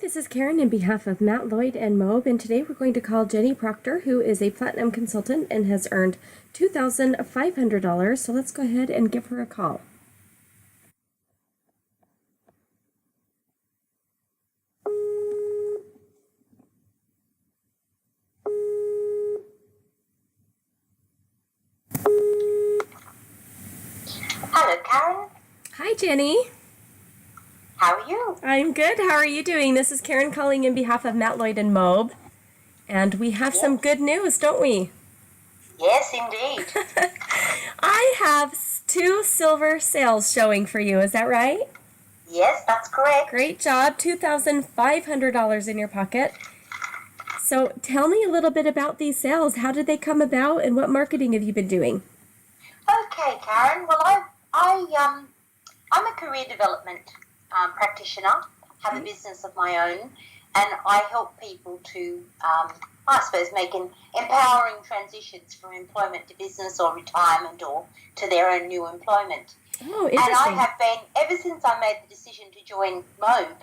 this is Karen in behalf of Matt Lloyd and Mobe, and today we're going to call Jenni Proctor, who is a platinum consultant and has earned $2,500. So let's go ahead and give her a call. Hello, Karen. Hi, Jenni. How are you? I'm good. How are you doing? This is Karen calling in behalf of Matt Lloyd and Mobe, and we have some good news, don't we? Yes, indeed. I have 2 silver sales showing for you. Is that right? Yes, that's correct. Great job. $2,500 in your pocket. So tell me a little bit about these sales. How did they come about, and what marketing have you been doing? Okay, Karen. Well, I'm a career development practitioner, have a business of my own, and I help people to, I suppose, make empowering transitions from employment to business or retirement or to their own new employment. Oh, And interesting. I have been, ever since I made the decision to join Mobe,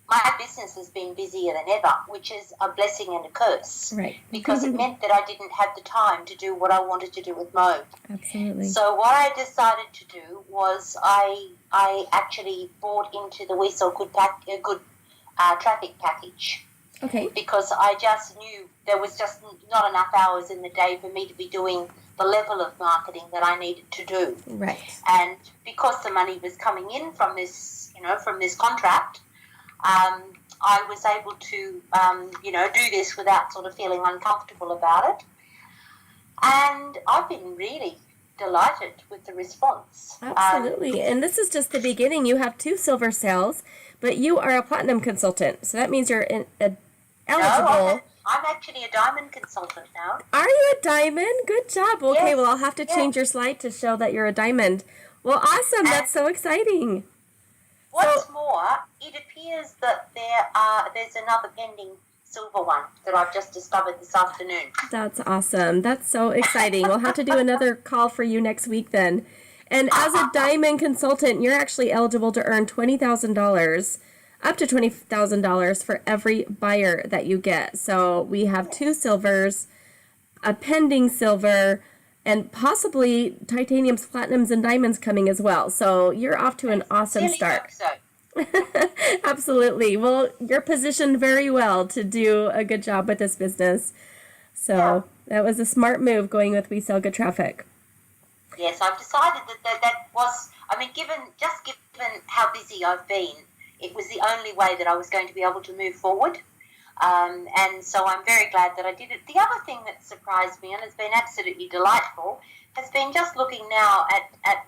my business has been busier than ever, which is a blessing and a curse. Right. Because it meant that I didn't have the time to do what I wanted to do with Mobe. Absolutely. So what I decided to do was I actually bought into the We Sell Good traffic package. Okay. Because I just knew there was just not enough hours in the day for me to be doing the level of marketing that I needed to do. Right. And because the money was coming in from this, from this contract, I was able to, do this without sort of feeling uncomfortable about it. And I've been really delighted with the response. Absolutely. And this is just the beginning. You have 2 silver sales, but you are a platinum consultant. So that means you're eligible. No, I'm actually a diamond consultant now. Are you a diamond? Good job. Okay, Yes, well, I'll have to change your slide to show that you're a diamond. Well, awesome. That's so exciting. What's more, it appears that there's another pending silver one that I've just discovered this afternoon. That's awesome. That's so exciting. We'll have to do another call for you next week then. And as a diamond consultant, you're actually eligible to earn $20,000, up to $20,000 for every buyer that you get. So we have 2 silvers, a pending silver, and possibly titaniums, platinums, and diamonds coming as well. So you're off to an awesome start. Hope so. Absolutely. Well, you're positioned very well to do a good job with this business. So that was a smart move going with We Sell Good Traffic. Yes, I've decided that was, given how busy I've been, it was the only way that I was going to be able to move forward. And so I'm very glad that I did it. The other thing that surprised me and has been absolutely delightful has been just looking now at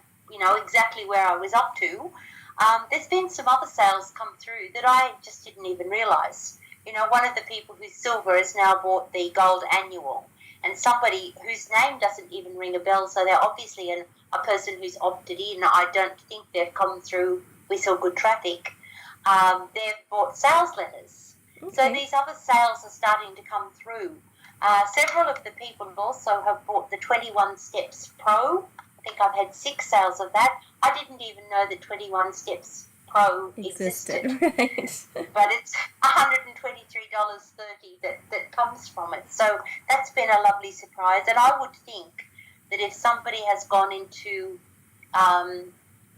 exactly where I was up to. There's been some other sales come through that I just didn't even realise. One of the people who's silver has now bought the gold annual, and somebody whose name doesn't even ring a bell, so they're obviously a person who's opted in. I don't think they've come through We Sell Good Traffic. They've bought sales letters. Okay. So these other sales are starting to come through. Several of the people also have bought the 21 Steps Pro. I think I've had 6 sales of that. I didn't even know that 21 Steps Pro existed. Right. But it's $123.30 that comes from it. So that's been a lovely surprise. And I would think that if somebody has gone into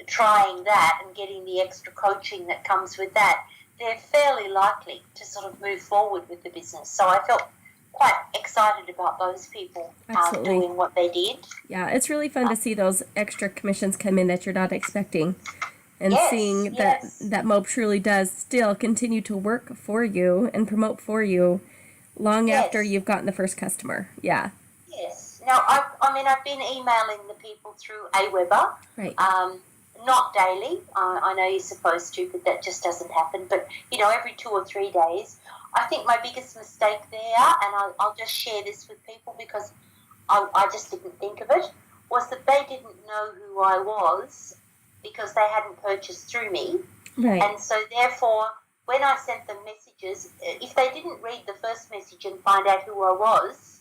trying that and getting the extra coaching that comes with that, they're fairly likely to sort of move forward with the business. So I felt quite excited about those people doing what they did. Yeah, it's really fun to see those extra commissions come in that you're not expecting. And seeing that Mobe truly does still continue to work for you and promote for you long after you've gotten the first customer. Yeah. Yes. Now, I've been emailing the people through Aweber. Right. Not daily. I know you're supposed to, but that just doesn't happen. But, every 2 or 3 days. I think my biggest mistake there, and I'll just share this with people because I just didn't think of it, was that they didn't know who I was because they hadn't purchased through me. Right. And so, therefore, when I sent them messages, if they didn't read the first message and find out who I was,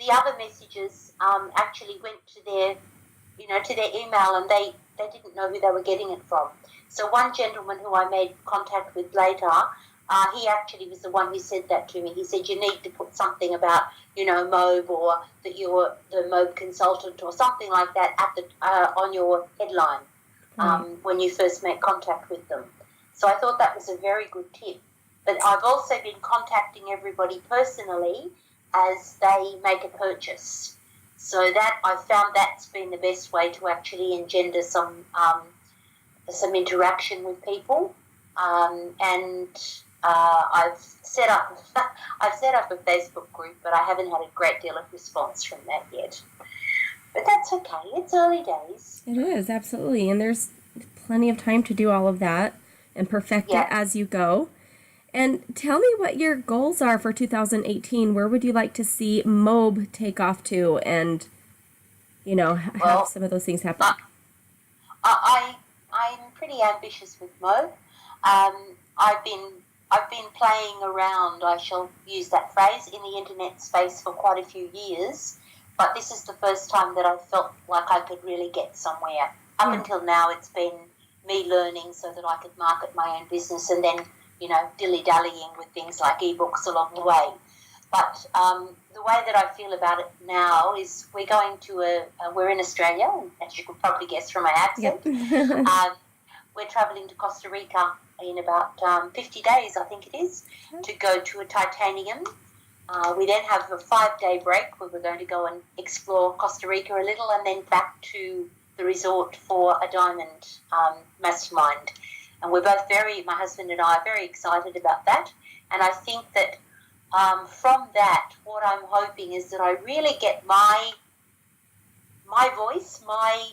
the other messages actually went to their email and they didn't know who they were getting it from. So one gentleman who I made contact with later He actually was the one who said that to me. He said, you need to put something about, MOBE, or that you're the MOBE consultant or something like that at the on your headline when you first make contact with them. So I thought that was a very good tip. But I've also been contacting everybody personally as they make a purchase. So that I found that's been the best way to actually engender some interaction with people. I've set up a Facebook group, but I haven't had a great deal of response from that yet. But that's okay. It's early days. It is, absolutely. And there's plenty of time to do all of that and perfect it as you go. And tell me what your goals are for 2018. Where would you like to see MOBE take off to and, have some of those things happen? I'm pretty ambitious with MOBE. I've been playing around, I shall use that phrase, in the internet space for quite a few years, but this is the first time that I felt like I could really get somewhere. Up until now, it's been me learning so that I could market my own business and then, dilly-dallying with things like ebooks along the way. But the way that I feel about it now is we're going to we're in Australia, as you can probably guess from my accent. Yep. We're travelling to Costa Rica in about 50 days, I think it is, to go to a titanium. We then have a 5-day break where we're going to go and explore Costa Rica a little and then back to the resort for a diamond mastermind. And we're both my husband and I are very excited about that. And I think that from that, what I'm hoping is that I really get my voice, my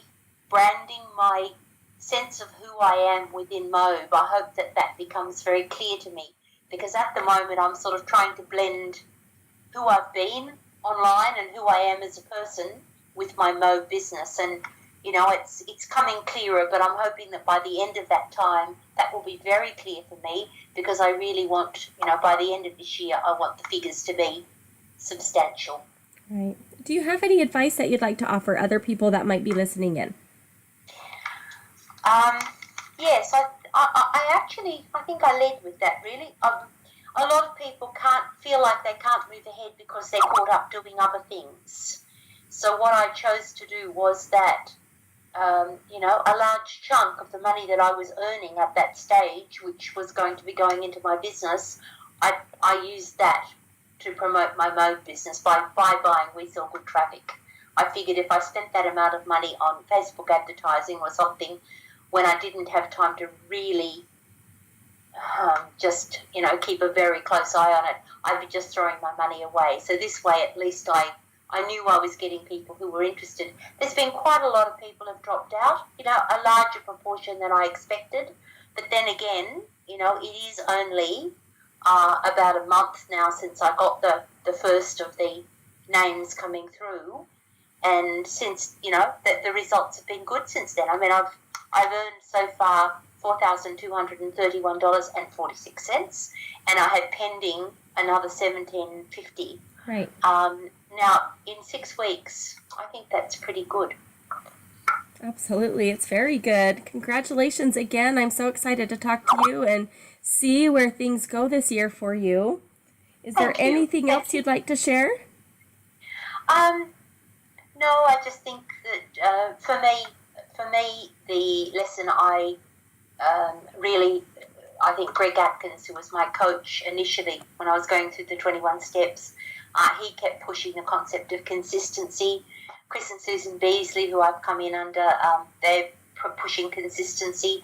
branding, my sense of who I am within MOBE. I hope that becomes very clear to me, because at the moment I'm sort of trying to blend who I've been online and who I am as a person with my MOBE business. And it's coming clearer, but I'm hoping that by the end of that time, that will be very clear for me, because I really want, by the end of this year, I want the figures to be substantial. Right. Do you have any advice that you'd like to offer other people that might be listening in? Yes, I think I led with that, really. A lot of people feel like they can't move ahead because they're caught up doing other things. So what I chose to do was that, a large chunk of the money that I was earning at that stage, which was going to be going into my business, I used that to promote my MOBE business by buying We Sell Good Traffic. I figured if I spent that amount of money on Facebook advertising or something when I didn't have time to really just, keep a very close eye on it, I'd be just throwing my money away. So this way, at least I knew I was getting people who were interested. There's been quite a lot of people have dropped out, a larger proportion than I expected. But then again, it is only about a month now since I got the first of the names coming through. And since, the results have been good since then. I mean, I've earned so far $4,231.46, and I have pending another $1,750. Right. Now, in 6 weeks, I think that's pretty good. Absolutely. It's very good. Congratulations again. I'm so excited to talk to you and see where things go this year for you. Is there anything else you'd like to share? No, I just think that for me, the lesson I think Greg Atkins, who was my coach initially when I was going through the 21 steps, he kept pushing the concept of consistency. Chris and Susan Beasley, who I've come in under, they're pushing consistency.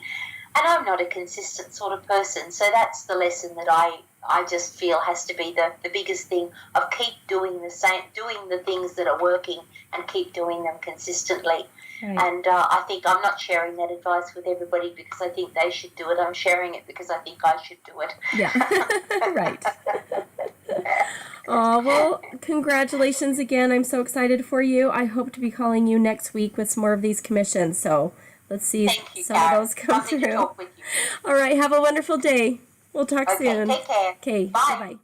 And I'm not a consistent sort of person. So that's the lesson that I just feel has to be the biggest thing, of keep doing the things that are working and keep doing them consistently. Right. And I think I'm not sharing that advice with everybody because I think they should do it. I'm sharing it because I think I should do it. Yeah, right. Oh, well, congratulations again. I'm so excited for you. I hope to be calling you next week with some more of these commissions. So let's see some of those come through. All right, have a wonderful day. We'll talk soon. Take care. Okay, bye. bye-bye.